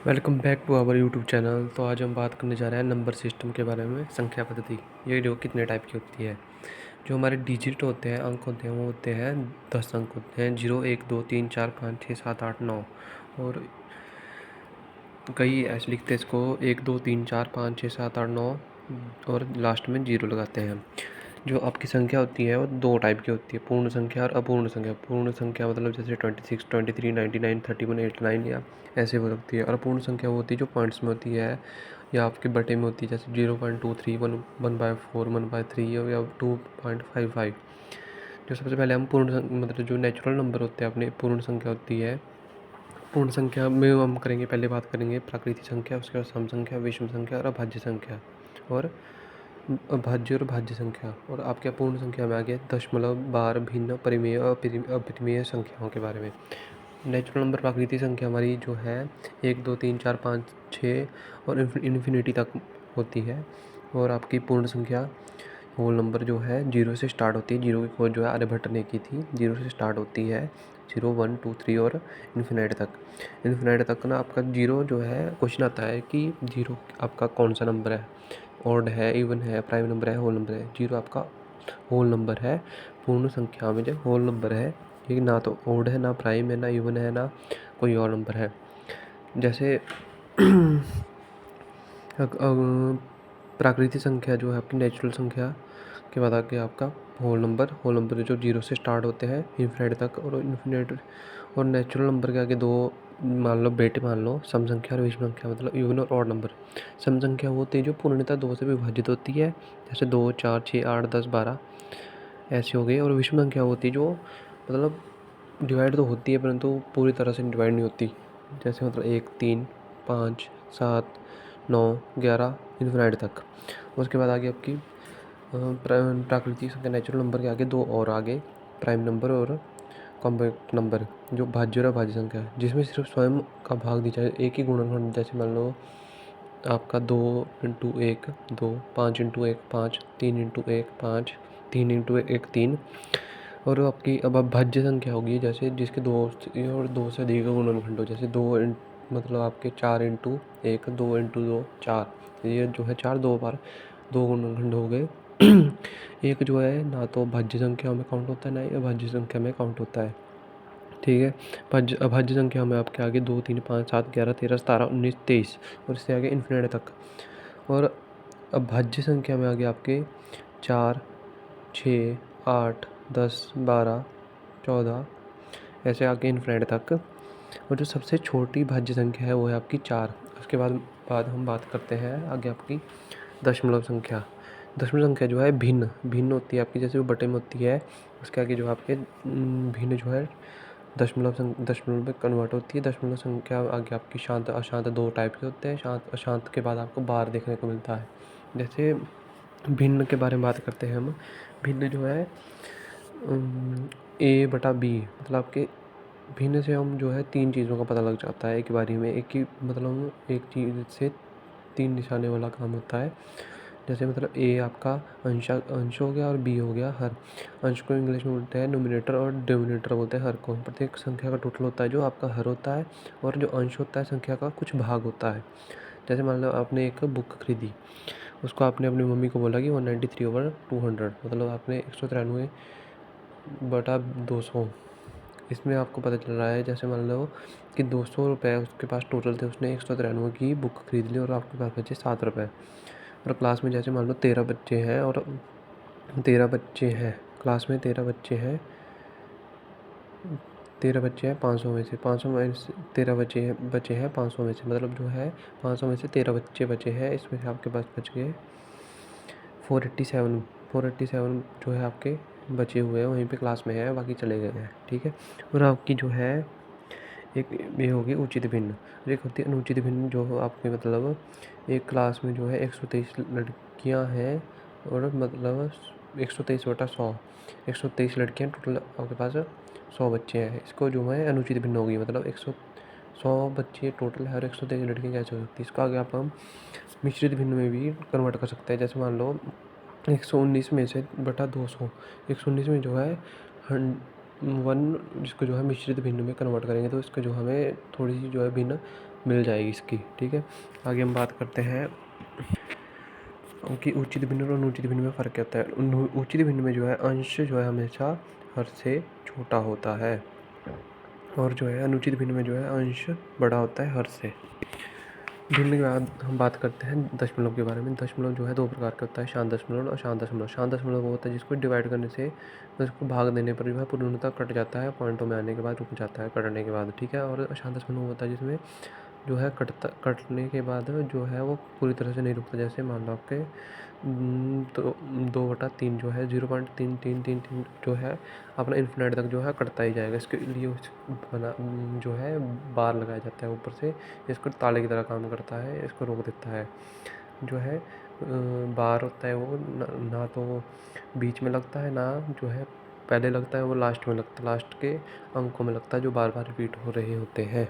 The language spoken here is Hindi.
Welcome back to our YouTube channel. तो आज हम बात करने जा रहे हैं नंबर सिस्टम के बारे में, संख्या पद्धति। ये जो कितने टाइप की होती है। जो हमारे डिजिट होते हैं, अंक होते हैं, वो होते हैं 10 अंक होते हैं। 0 1 2 3 4 5 6 7 8 9। और कई ऐसे लिखते हैं इसको 1 2 3 4 5 6 7 8 9 और लास्ट में 0 लगाते हैं। जो आपकी संख्या होती है वो दो टाइप की होती है, पूर्ण संख्या और अपूर्ण संख्या। पूर्ण संख्या मतलब जैसे 26 23 99 31 89 या ऐसे हो सकती है। और अपूर्ण संख्या वो होती है जो पॉइंट्स में होती है या आपके बटे में होती है, जैसे 0.23 1/4 1/3 या 2.55। जो सबसे पहले हम मतलब जो नेचुरल नंबर होते हैं अपने, पूर्ण संख्या होती है। पूर्ण संख्या में हम करेंगे, पहले बात करेंगे प्राकृतिक संख्या, उसके बाद सम संख्या, विषम संख्या और अभाज्य संख्या और अभाज्य और भाज्य संख्या। और आपके अपूर्ण संख्या में आ गया दशमलव, बार, भिन्न, परिमेय और अपरिमेय संख्याओं के बारे में। नेचुरल नंबर प्राकृतिक संख्या हमारी जो है 1 2 3 4 5 6 और इन्फिनिटी तक होती है। और आपकी पूर्ण संख्या होल नंबर जो है 0 से स्टार्ट होती है। 0 की खोज जो है आर्यभट्ट ने की थी। 0 से स्टार्ट होती है, 0 1 2 3 और इन्फिनाइट तक। इन्फिनाइट तक ना आपका 0 जो है, क्वेश्चन आता है कि 0 आपका कौन सा नंबर है, ऑड है, इवन है, प्राइम नंबर है, होल नंबर है। 0 आपका होल नंबर है। पूर्ण संख्या में जब होल नंबर है, ठीक, ना तो ऑड है, ना प्राइम है, ना इवन है, ना कोई और नंबर है। जैसे प्राकृतिक संख्या जो है आपकी, नेचुरल संख्या के बाद आगे आपका होल नंबर जो 0 से स्टार्ट होते हैं इन्फिनिट तक। और इन्फिनिट और नेचुरल नंबर के आगे दो मान लो बेटे, मान लो सम संख्या और विषम संख्या, मतलब इवन और ऑड नंबर। सम संख्या वो होती है जो पूर्णतः 2 से विभाजित होती है, जैसे 2 4 6 8 10 12 ऐसी हो गई। और विषम संख्या होती है जो मतलब डिवाइड तो होती है परंतु पूरी तरह से डिवाइड नहीं होती, जैसे मतलब 1 3 5 7 9 11 इन्फिनाइट तक। उसके बाद आगे आपकी प्राकृतिक संख्या, नेचुरल नंबर के आगे दो और आगे प्राइम नंबर और कॉम्पैक्ट नंबर, जो भाज्य और अभाज्य संख्या है, जिसमें सिर्फ स्वयं का भाग दिया जाए, एक ही गुणनखंड। जैसे मान लो आपका 2 इंटू 1 2, 5 इंटू 1 5, 3 इंटू 1 5, 3 इंटू 1 3। और आपकी अब अभाज्य संख्या होगी जैसे जिसके दो और दो से अधिक गुणनखंड हो, जैसे मतलब आपके 4 इंटू 1 2 इंटू 2 4। ये जो है 4 दो बार दो गुणनखंड हो गए। एक जो है ना तो भाज्य संख्या में काउंट होता है, ना ही अभाज्य संख्या में काउंट होता है, ठीक है। अभाज्य संख्या में आपके आगे 2 3 5 7 11 13 17 19 23 और इससे आगे इन्फिनिट तक। और अभाज्य संख्या में आगे आपके 4 6 8 10 12 14 ऐसे आगे इन्फिनिट तक। और जो सबसे छोटी भाज्य संख्या है वो है आपकी 4। उसके बाद हम बात करते हैं आगे आपकी दशमलव संख्या। दशमलव संख्या जो है भिन्न भिन्न होती है आपकी, जैसे वो बटे में होती है, उसके आगे जो आपके भिन्न जो है दशमलव में कन्वर्ट होती है। दशमलव संख्या आगे आपकी शांत अशांत दो टाइप के होते हैं। शांत अशांत के बाद आपको बार देखने को मिलता है। जैसे भिन्न के बारे में बात करते हैं हम। भिन्न जो है A बटा B, मतलब आपके भिन्न से हम जो है 3 चीज़ों का पता लग जाता है एक बारी में। एक ही मतलब एक चीज़ से 3 निशाने वाला काम होता है। जैसे मतलब A आपका अंश हो गया और B हो गया हर। अंश को इंग्लिश में बोलते हैं नोमिनेटर और डिनोमिनेटर बोलते हैं हर को। प्रत्येक संख्या का टोटल होता है जो आपका हर होता है, और जो अंश होता है संख्या का कुछ भाग होता है। जैसे मान लो आपने एक बुक खरीदी, उसको आपने अपनी मम्मी को बोला कि 193/200, मतलब आपने 193 बटा 200। इसमें आपको पता चल रहा है, जैसे मान लो कि 200 रुपये उसके पास टोटल थे, उसने 193 की बुक खरीद ली और आपके पास बचे 7 रुपये। और क्लास में जैसे मान लो 13 बच्चे हैं और 13 बच्चे हैं, क्लास में 13 बच्चे हैं, 13 बच्चे हैं 500 में से, 500 में से 13 बचे हैं 500 में से, मतलब जो है 500 में से 13 बच्चे बचे हैं। इसमें से आपके पास बच गए 487 जो है आपके बचे हुए हैं, वहीं पे क्लास में है, बाकी चले गए हैं, ठीक है। और आपकी जो है एक ये होगी उचित भिन्न, एक होती है अनुचित भिन्न, जो आपके मतलब एक क्लास में जो है 123 लड़कियां हैं और मतलब 123/100, 123 लड़कियां टोटल, आपके पास 100 बच्चे हैं। इसको जो है अनुचित भिन्न होगी, मतलब 100 बच्चे टोटल है और 123 लड़कियां कैसे हो सकती है। इसको आगे आप हम मिश्रित भिन्न में भी कन्वर्ट कर सकते हैं। जैसे मान लो 119 में से बटा 200, 119 में जो है 1 जिसको जो है मिश्रित भिन्न में कन्वर्ट करेंगे तो इसको जो हमें थोड़ी सी जो है भिन्न मिल जाएगी इसकी। ठीक है, आगे हम बात करते हैं कि उचित भिन्न और अनुचित भिन्न में फ़र्क क्या होता है। उचित भिन्न में जो है अंश जो है हमेशा हर से छोटा होता है, और जो है अनुचित भिन्न में जो है अंश बड़ा होता है हर से। भिन्न के बाद हम बात करते हैं दशमलव के बारे में। दशमलव जो है 2 प्रकार का होता है, शांत दशमलव और अशांत दशमलव। शांत दशमलव वो होता है जिसको डिवाइड करने से, उसको भाग देने पर जो है पूर्णतः कट जाता है, पॉइंटों में आने के बाद रुक जाता है कटने के बाद। ठीक है, और अशांत दशमलव होता है जिसमें जो है कटने के बाद जो है वो पूरी तरह से नहीं रुकता। जैसे मान लो आपके तो 2/3 जो है 0.3333 जो है अपना इन्फिनिट तक जो है कटता ही जाएगा। इसके लिए बना जो है बार लगाया जाता है ऊपर से, इसको ताले की तरह काम करता है, इसको रोक देता है। जो है बार होता है वो ना तो बीच में लगता है, ना जो है पहले लगता है, वो लास्ट में लगता है, लास्ट के अंकों में लगता है जो बार बार रिपीट हो रहे होते हैं।